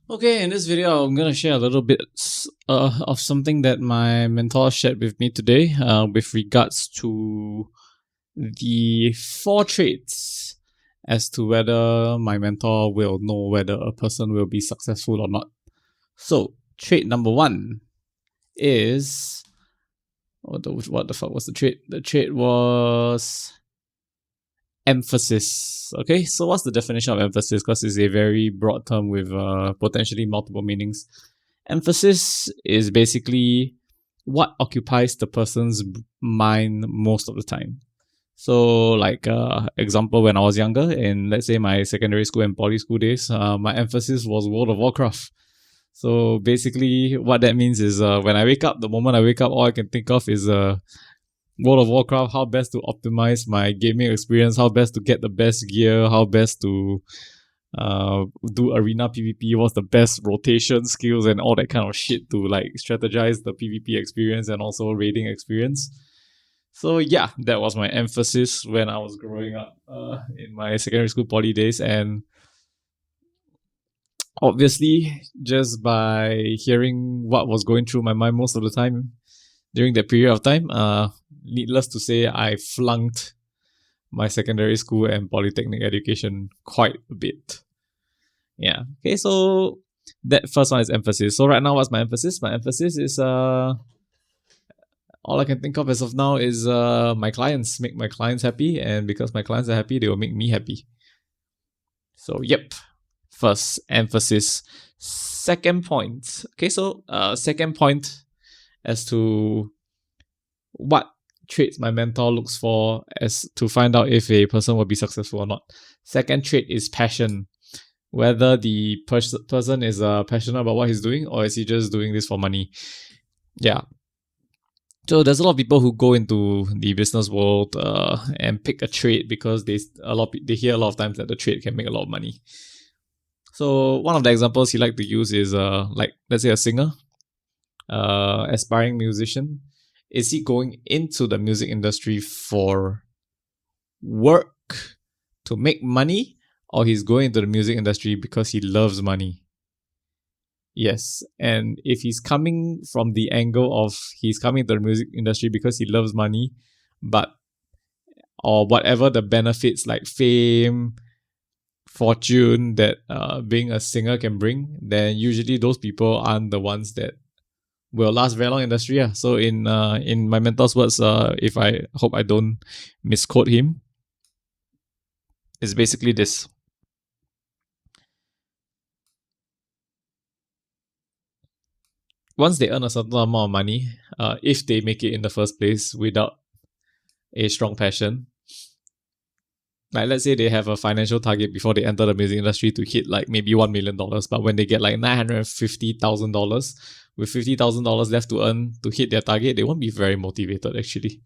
Okay, in this video, I'm gonna share a little bit of something that my mentor shared with me today, with regards to the 4 traits as to whether my mentor will know whether a person will be successful or not. So, trait number 1 is what the fuck was the trait? The trait was emphasis. Okay, so what's the definition of emphasis? Because it's a very broad term with potentially multiple meanings. Emphasis is basically what occupies the person's mind most of the time. So, like example, when I was younger, in let's say my secondary school and poly school days, my emphasis was World of Warcraft. So basically, what that means is when I wake up, the moment I wake up, all I can think of is World of Warcraft, how best to optimize my gaming experience, how best to get the best gear, how best to do arena PvP, what's the best rotation skills and all that kind of shit to like strategize the PvP experience and also raiding experience. So yeah, that was my emphasis when I was growing up in my secondary school poly days. And obviously, just by hearing what was going through my mind most of the time during that period of time, needless to say, I flunked my secondary school and polytechnic education quite a bit. Yeah. Okay, so that first one is emphasis. So right now, what's my emphasis? My emphasis is all I can think of as of now is my clients. Make my clients happy, and because my clients are happy, they will make me happy. So yep. First, emphasis. Second point. Okay, so second point as to what traits my mentor looks for as to find out if a person will be successful or not. Second trait is passion. Whether the person is passionate about what he's doing, or is he just doing this for money. Yeah. So there's a lot of people who go into the business world and pick a trade because they hear a lot of times that the trade can make a lot of money. So one of the examples he like to use is like let's say a singer, aspiring musician. Is he going into the music industry for work to make money, or he's going into the music industry because he loves money? Yes, and if he's coming from the angle of he's coming into the music industry because he loves money, but or whatever the benefits like fame, fortune that being a singer can bring, then usually those people aren't the ones that will last very long in industry. Yeah. So in my mentor's words, if I hope I don't misquote him, it's basically this. Once they earn a certain amount of money, if they make it in the first place without a strong passion, like let's say they have a financial target before they enter the music industry to hit like maybe $1 million, but when they get like $950,000 with $50,000 left to earn to hit their target, they won't be very motivated actually.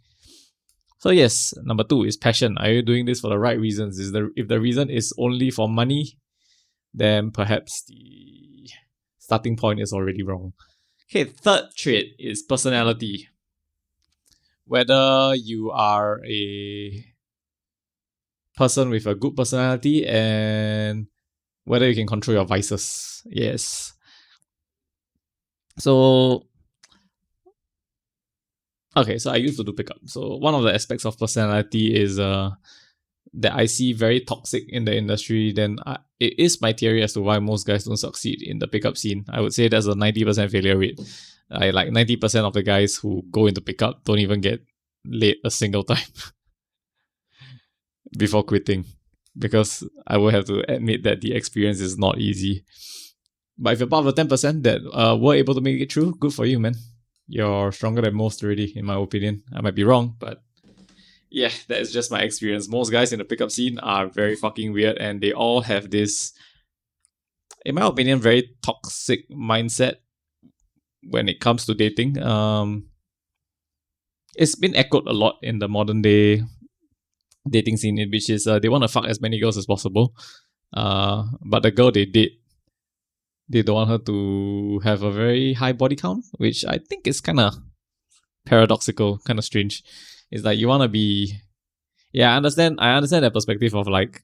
So yes, number 2 is passion. Are you doing this for the right reasons? If the reason is only for money, then perhaps the starting point is already wrong. Okay, third trait is personality. Whether you are a person with a good personality and whether you can control your vices. Yes. So okay, so I used to do pickup. So one of the aspects of personality is that I see very toxic in the industry. Then it is my theory as to why most guys don't succeed in the pickup scene. I would say there's a 90% failure rate. Like 90% of the guys who go into pickup don't even get laid a single time before quitting, because I will have to admit that the experience is not easy. But if you're part of the 10% that were able to make it through, good for you, man. You're stronger than most already, in my opinion. I might be wrong, but yeah, that is just my experience. Most guys in the pickup scene are very fucking weird, and they all have this, in my opinion, very toxic mindset when it comes to dating. It's been echoed a lot in the modern day dating scene, which is they want to fuck as many girls as possible. But the girl they date, they don't want her to have a very high body count, which I think is kind of paradoxical, kind of strange. It's like you want to be, yeah, I understand that perspective of like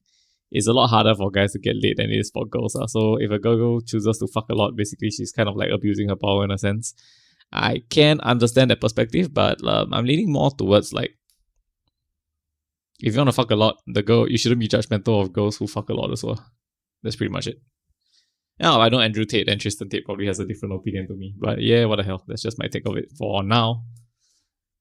it's a lot harder for guys to get laid than it is for girls. So if a girl chooses to fuck a lot, basically she's kind of like abusing her power in a sense. I can understand that perspective, but I'm leaning more towards like, if you want to fuck a lot, you shouldn't be judgmental of girls who fuck a lot as well. That's pretty much it. Yeah, I know Andrew Tate and Tristan Tate probably has a different opinion to me, but yeah, what the hell? That's just my take of it for now.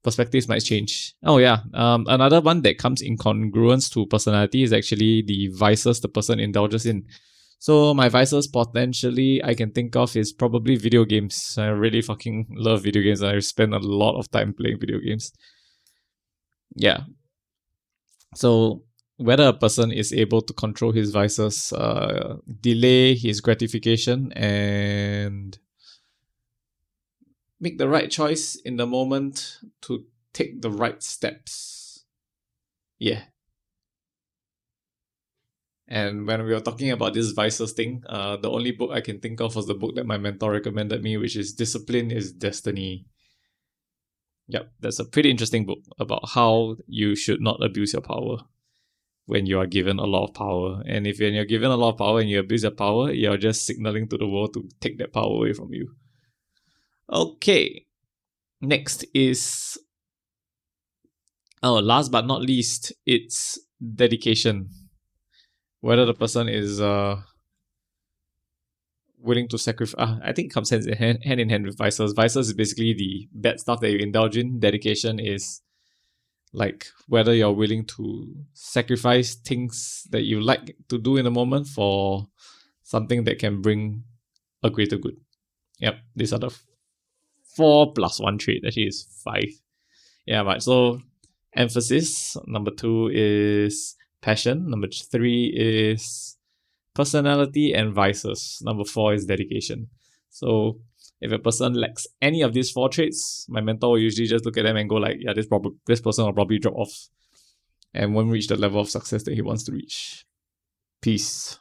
Perspectives might change. Oh yeah, another one that comes in congruence to personality is actually the vices the person indulges in. So my vices potentially I can think of is probably video games. I really fucking love video games. I spend a lot of time playing video games. Yeah. So whether a person is able to control his vices, delay his gratification, and make the right choice in the moment to take the right steps. Yeah. And when we were talking about this vices thing, the only book I can think of was the book that my mentor recommended me, which is Discipline is Destiny. Yep, that's a pretty interesting book about how you should not abuse your power when you are given a lot of power. And if you're given a lot of power and you abuse your power, you're just signaling to the world to take that power away from you. Okay. Next is, last but not least, it's dedication. Whether the person is willing to sacrifice. I think it comes hand in hand with vices. Vices is basically the bad stuff that you indulge in. Dedication is like whether you're willing to sacrifice things that you like to do in the moment for something that can bring a greater good. Yep, these are the 4 plus 1 trait. Actually, is 5. Yeah, but so emphasis. Number 2 is passion. Number 3 is personality and vices. Number 4 is dedication. So if a person lacks any of these 4 traits, my mentor will usually just look at them and go like, yeah, this person will probably drop off and won't reach the level of success that he wants to reach. Peace.